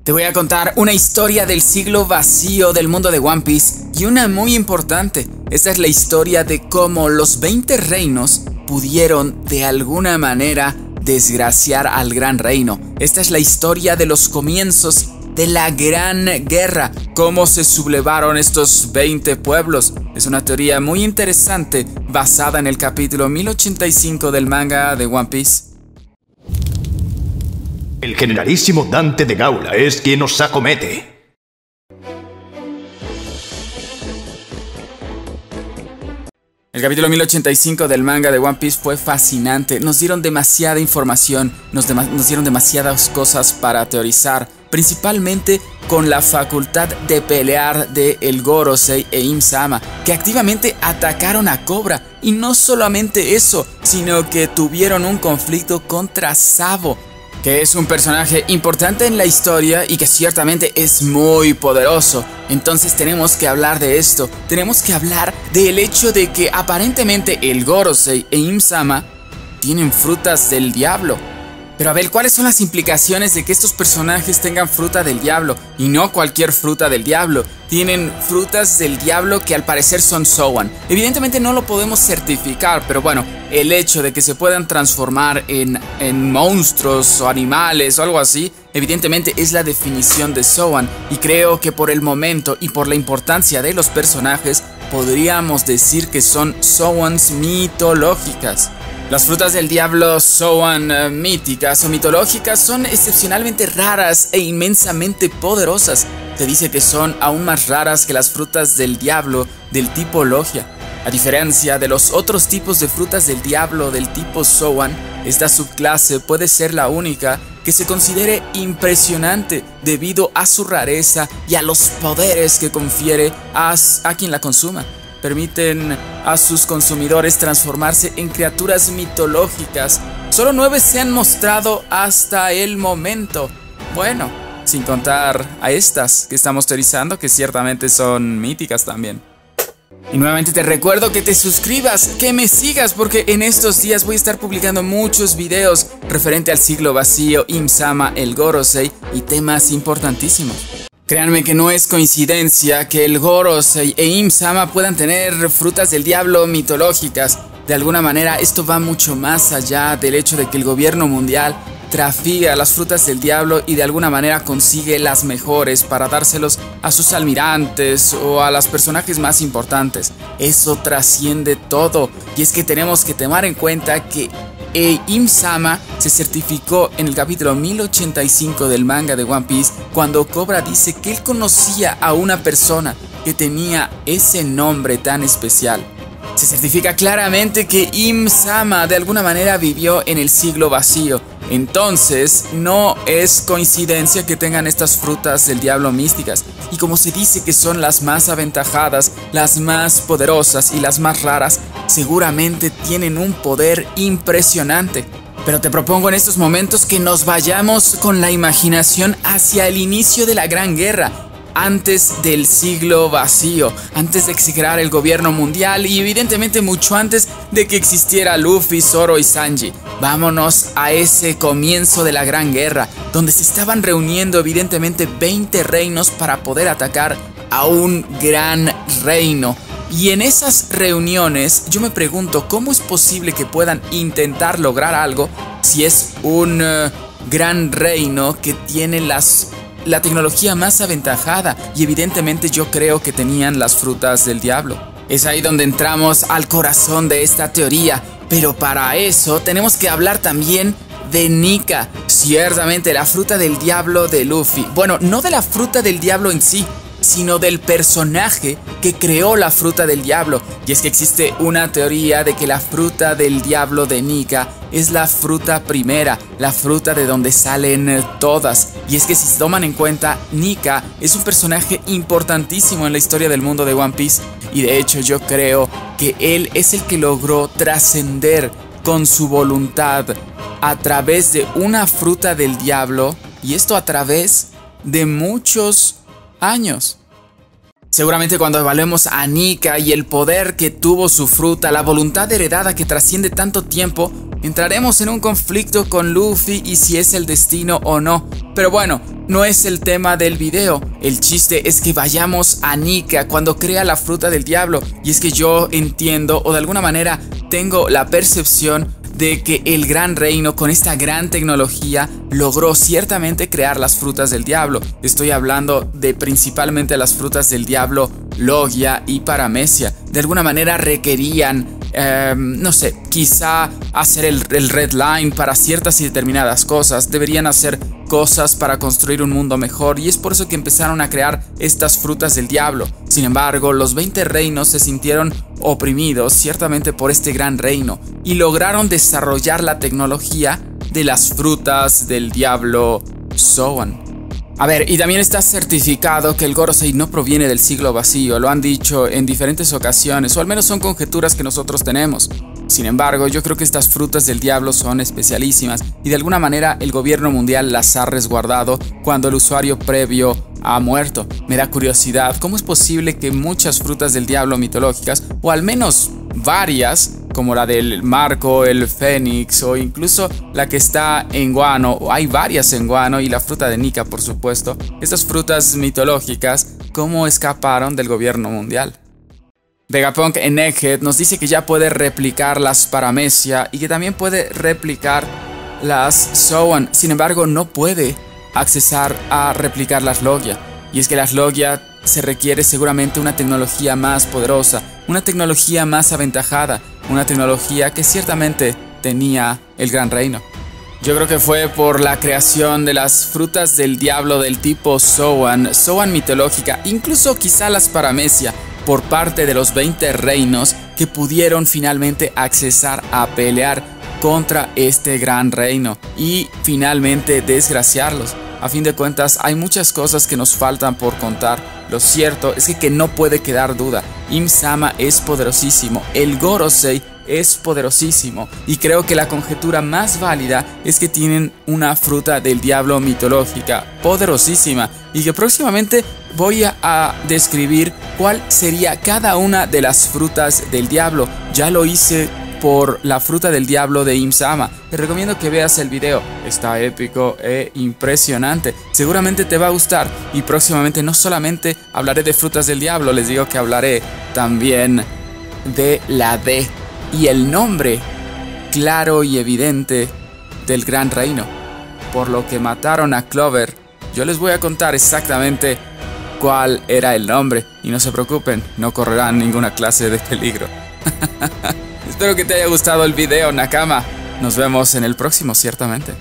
Te voy a contar una historia del siglo vacío del mundo de One Piece y una muy importante. Esta es la historia de cómo los 20 reinos pudieron de alguna manera desgraciar al Gran Reino. Esta es la historia de los comienzos de la Gran Guerra, cómo se sublevaron estos 20 pueblos. Es una teoría muy interesante basada en el capítulo 1085 del manga de One Piece. El generalísimo Dante de Gaula es quien nos acomete. El capítulo 1085 del manga de One Piece fue fascinante. Nos dieron demasiada información, nos dieron demasiadas cosas para teorizar, principalmente con la facultad de pelear de el Gorosei e Im-sama, que activamente atacaron a Cobra. Y no solamente eso, sino que tuvieron un conflicto contra Sabo, que es un personaje importante en la historia y que ciertamente es muy poderoso. Entonces tenemos que hablar de esto. Tenemos que hablar del hecho de que aparentemente el Gorosei e Im-sama tienen frutas del diablo. Pero a ver, ¿cuáles son las implicaciones de que estos personajes tengan fruta del diablo? Y no cualquier fruta del diablo. Tienen frutas del diablo que al parecer son Zoan. Evidentemente no lo podemos certificar, pero bueno, el hecho de que se puedan transformar en monstruos o animales o algo así, evidentemente es la definición de Zoan. Y creo que por el momento y por la importancia de los personajes, podríamos decir que son Zoans mitológicas. Las frutas del diablo Zoan míticas o mitológicas son excepcionalmente raras e inmensamente poderosas. Se dice que son aún más raras que las frutas del diablo del tipo Logia. A diferencia de los otros tipos de frutas del diablo del tipo Zoan, esta subclase puede ser la única que se considere impresionante debido a su rareza y a los poderes que confiere a quien la consuma. Permiten a sus consumidores transformarse en criaturas mitológicas. Solo 9 se han mostrado hasta el momento. Bueno, sin contar a estas que estamos teorizando, que ciertamente son míticas también. Y nuevamente te recuerdo que te suscribas, que me sigas, porque en estos días voy a estar publicando muchos videos referente al siglo vacío, Im-sama, el Gorosei y temas importantísimos. Créanme que no es coincidencia que el Gorosei e Im-sama puedan tener frutas del diablo mitológicas. De alguna manera esto va mucho más allá del hecho de que el gobierno mundial trafica las frutas del diablo y de alguna manera consigue las mejores para dárselos a sus almirantes o a los personajes más importantes. Eso trasciende todo, y es que tenemos que tomar en cuenta que Im-sama se certificó en el capítulo 1085 del manga de One Piece cuando Cobra dice que él conocía a una persona que tenía ese nombre tan especial. Se certifica claramente que Im-sama de alguna manera vivió en el siglo vacío. Entonces no es coincidencia que tengan estas frutas del diablo místicas. Y como se dice que son las más aventajadas, las más poderosas y las más raras, seguramente tienen un poder impresionante. Pero te propongo en estos momentos que nos vayamos con la imaginación hacia el inicio de la Gran Guerra, antes del siglo vacío, antes de que se creara el gobierno mundial y evidentemente mucho antes de que existiera Luffy, Zoro y Sanji. Vámonos a ese comienzo de la Gran Guerra, donde se estaban reuniendo evidentemente 20 reinos para poder atacar a un gran reino. Y en esas reuniones yo me pregunto cómo es posible que puedan intentar lograr algo si es un gran reino que tiene la tecnología más aventajada, y evidentemente yo creo que tenían las frutas del diablo. Es ahí donde entramos al corazón de esta teoría, pero para eso tenemos que hablar también de Nika, ciertamente la fruta del diablo de Luffy. Bueno, no de la fruta del diablo en sí, sino del personaje que creó la fruta del diablo. Y es que existe una teoría de que la fruta del diablo de Nika es la fruta primera, la fruta de donde salen todas. Y es que si se toman en cuenta, Nika es un personaje importantísimo en la historia del mundo de One Piece. Y de hecho yo creo que él es el que logró trascender con su voluntad a través de una fruta del diablo. Y esto a través de muchos años. Seguramente cuando evaluemos a Nika y el poder que tuvo su fruta, la voluntad heredada que trasciende tanto tiempo, entraremos en un conflicto con Luffy y si es el destino o no. Pero bueno, no es el tema del video. El chiste es que vayamos a Nika cuando crea la fruta del diablo. Y es que yo entiendo, o de alguna manera tengo la percepción de que el Gran Reino con esta gran tecnología logró ciertamente crear las frutas del diablo. Estoy hablando de principalmente las frutas del diablo Logia y Paramecia. De alguna manera requerían no sé, quizá hacer el red line para ciertas y determinadas cosas. Deberían hacer cosas para construir un mundo mejor y es por eso que empezaron a crear estas frutas del diablo. Sin embargo, los 20 reinos se sintieron oprimidos ciertamente por este gran reino y lograron desarrollar la tecnología de las frutas del diablo Zoan. A ver, y también está certificado que el Gorosei no proviene del siglo vacío, lo han dicho en diferentes ocasiones, o al menos son conjeturas que nosotros tenemos. Sin embargo, yo creo que estas frutas del diablo son especialísimas y de alguna manera el gobierno mundial las ha resguardado cuando el usuario previo ha muerto. Me da curiosidad, ¿cómo es posible que muchas frutas del diablo mitológicas, o al menos varias, como la del Marco, el Fénix o incluso la que está en Guano, o hay varias en Guano y la fruta de Nika por supuesto, estas frutas mitológicas, ¿cómo escaparon del gobierno mundial? Vegapunk en Egghead nos dice que ya puede replicar las Paramecia y que también puede replicar las Zoan, sin embargo no puede accesar a replicar las Logia. Y es que las Logia se requiere seguramente una tecnología más poderosa, una tecnología más aventajada, una tecnología que ciertamente tenía el Gran Reino. Yo creo que fue por la creación de las frutas del diablo del tipo Zoan mitológica, incluso quizá las Paramecia, por parte de los 20 reinos que pudieron finalmente accesar a pelear contra este gran reino y finalmente desgraciarlos. A fin de cuentas, hay muchas cosas que nos faltan por contar. Lo cierto es que no puede quedar duda. Im-sama es poderosísimo, el Gorosei es poderosísimo y creo que la conjetura más válida es que tienen una fruta del diablo mitológica poderosísima y que próximamente voy a describir cuál sería cada una de las frutas del diablo. Ya lo hice por la fruta del diablo de Im-sama. Te recomiendo que veas el video, está épico e impresionante, seguramente te va a gustar y próximamente no solamente hablaré de frutas del diablo, les digo que hablaré también de la D y el nombre claro y evidente del Gran Reino, por lo que mataron a Clover. Yo les voy a contar exactamente cuál era el nombre y no se preocupen, no correrán ninguna clase de peligro. Espero que te haya gustado el video, Nakama. Nos vemos en el próximo, ciertamente.